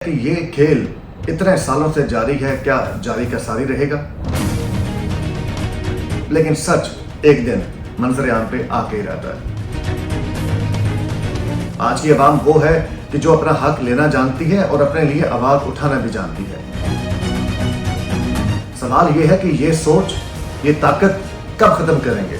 کہ یہ کھیل اتنے سالوں سے جاری ہے، کیا جاری کا ساری رہے گا؟ لیکن سچ ایک دن منظر عام پہ آ کے ہی رہتا ہے۔ آج کی عوام وہ ہے کہ جو اپنا حق لینا جانتی ہے اور اپنے لیے آواز اٹھانا بھی جانتی ہے۔ سوال یہ ہے کہ یہ سوچ، یہ طاقت کب ختم کریں گے؟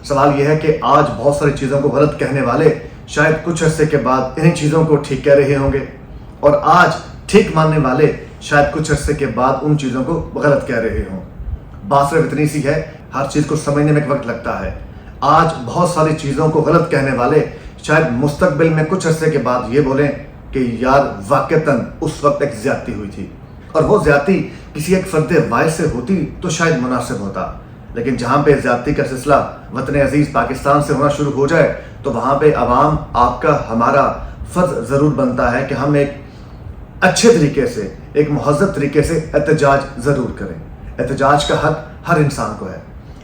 سوال یہ ہے کہ آج بہت ساری چیزوں کو غلط کہنے والے شاید کچھ عرصے کے بعد انہیں چیزوں کو ٹھیک کہہ رہے ہوں گے، اور آج ٹھیک ماننے والے شاید کچھ عرصے کے بعد ان چیزوں کو غلط کہہ رہے ہوں۔ بات صرف اتنی سی ہے، ہر چیز کو سمجھنے میں ایک وقت لگتا ہے۔ آج بہت ساری چیزوں کو غلط کہنے والے شاید مستقبل میں کچھ عرصے کے بعد یہ بولیں کہ یار واقعتاً اس وقت ایک زیادتی ہوئی تھی، اور وہ زیادتی کسی ایک فرد واحد سے ہوتی تو شاید مناسب ہوتا، لیکن جہاں پہ زیادتی کا سلسلہ وطن عزیز پاکستان سے ہونا شروع ہو جائے تو وہاں پہ عوام، آپ کا، ہمارا فرض ضرور بنتا ہے کہ ہم ایک اچھے طریقے سے، ایک مہذب طریقے سے احتجاج ضرور کریں۔ احتجاج کا حق ہر انسان کو ہے۔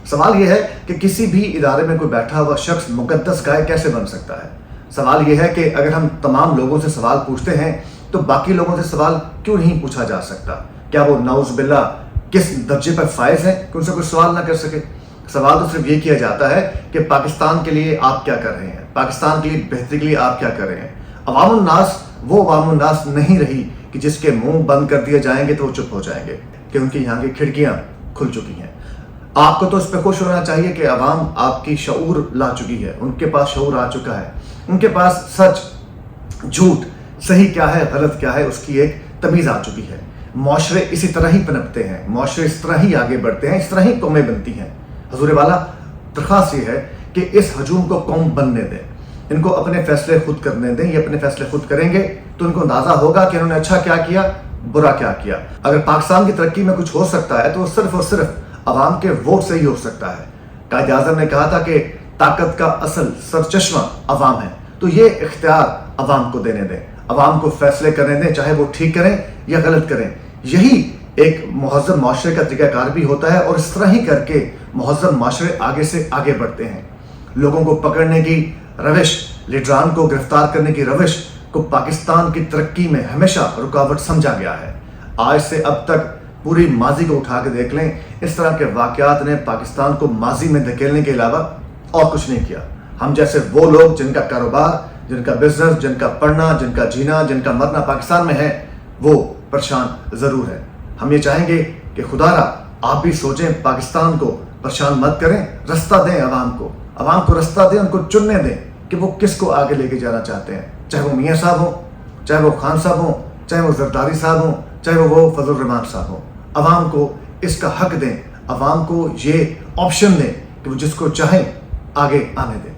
سوال یہ ہے کہ کسی بھی ادارے میں کوئی بیٹھا ہوا شخص مقدس گائے کیسے بن سکتا ہے؟ سوال یہ ہے کہ اگر ہم تمام لوگوں سے سوال پوچھتے ہیں تو باقی لوگوں سے سوال کیوں نہیں پوچھا جا سکتا؟ کیا وہ نعوذ باللہ کس درجے پر فائز ہیں کہ ان سے کوئی سوال نہ کر سکے؟ سوال تو صرف یہ کیا جاتا ہے کہ پاکستان کے لیے آپ کیا کر رہے ہیں، پاکستان کے لیے بہتری کے لیے آپ کیا کر رہے ہیں۔ عوام الناس وہ عوام الناس نہیں رہی کہ جس کے منہ بند کر دیے جائیں گے تو وہ چپ ہو جائیں گے، کہ ان کی یہاں کی کھڑکیاں کھل چکی ہیں۔ آپ کو تو اس پہ خوش ہونا چاہیے کہ عوام آپ کی شعور لا چکی ہے، ان کے پاس شعور آ چکا ہے، ان کے پاس سچ جھوٹ، صحیح کیا ہے غلط کیا ہے اس کی ایک تمیز آ چکی ہے۔ معاشرے اسی طرح ہی پنپتے ہیں، معاشرے اس طرح ہی آگے بڑھتے ہیں، اس طرح ہی قومیں بنتی ہیں۔ حضور والا درخواست یہ ہے کہ اس ہجوم کو قوم بننے دیں، ان کو اپنے فیصلے خود کرنے دیں۔ یہ اپنے فیصلے خود کریں گے تو ان کو اندازہ ہوگا کہ انہوں نے اچھا کیا کیا، برا کیا کیا۔ اگر پاکستان کی ترقی میں کچھ ہو سکتا ہے تو وہ صرف اور صرف عوام کے ووٹ سے ہی ہو سکتا ہے۔ قائد اعظم نے کہا تھا کہ طاقت کا اصل سرچشمہ عوام ہے، تو یہ اختیار عوام کو دینے دیں، عوام کو فیصلے کرنے دیں، چاہے وہ ٹھیک کریں یا غلط کریں۔ یہی ایک مہذب معاشرے کا طریقہ کار بھی ہوتا ہے، اور اس طرح ہی کر کے مہذب معاشرے آگے سے آگے بڑھتے ہیں۔ لوگوں کو پکڑنے کی روش، لیڈران کو گرفتار کرنے کی روش کو پاکستان کی ترقی میں ہمیشہ رکاوٹ سمجھا گیا ہے۔ آج سے اب تک پوری ماضی کو اٹھا کے دیکھ لیں، اس طرح کے واقعات نے پاکستان کو ماضی میں دھکیلنے کے علاوہ اور کچھ نہیں کیا۔ ہم جیسے وہ لوگ جن کا کاروبار، جن کا بزنس، جن کا پڑھنا، جن کا جینا، جن کا مرنا پاکستان میں ہے، وہ پریشان ضرور ہے۔ ہم یہ چاہیں گے کہ خدا را آپ بھی سوچیں، پاکستان کو پریشان مت کریں، رستہ دیں عوام کو رستہ دیں، ان کو چننے دیں کہ وہ کس کو آگے لے کے جانا چاہتے ہیں، چاہے وہ میاں صاحب ہوں، چاہے وہ خان صاحب ہوں، چاہے وہ زرداری صاحب ہوں، چاہے وہ فضل الرحمان صاحب ہوں۔ عوام کو اس کا حق دیں، عوام کو یہ آپشن دیں کہ وہ جس کو چاہیں آگے آنے دیں۔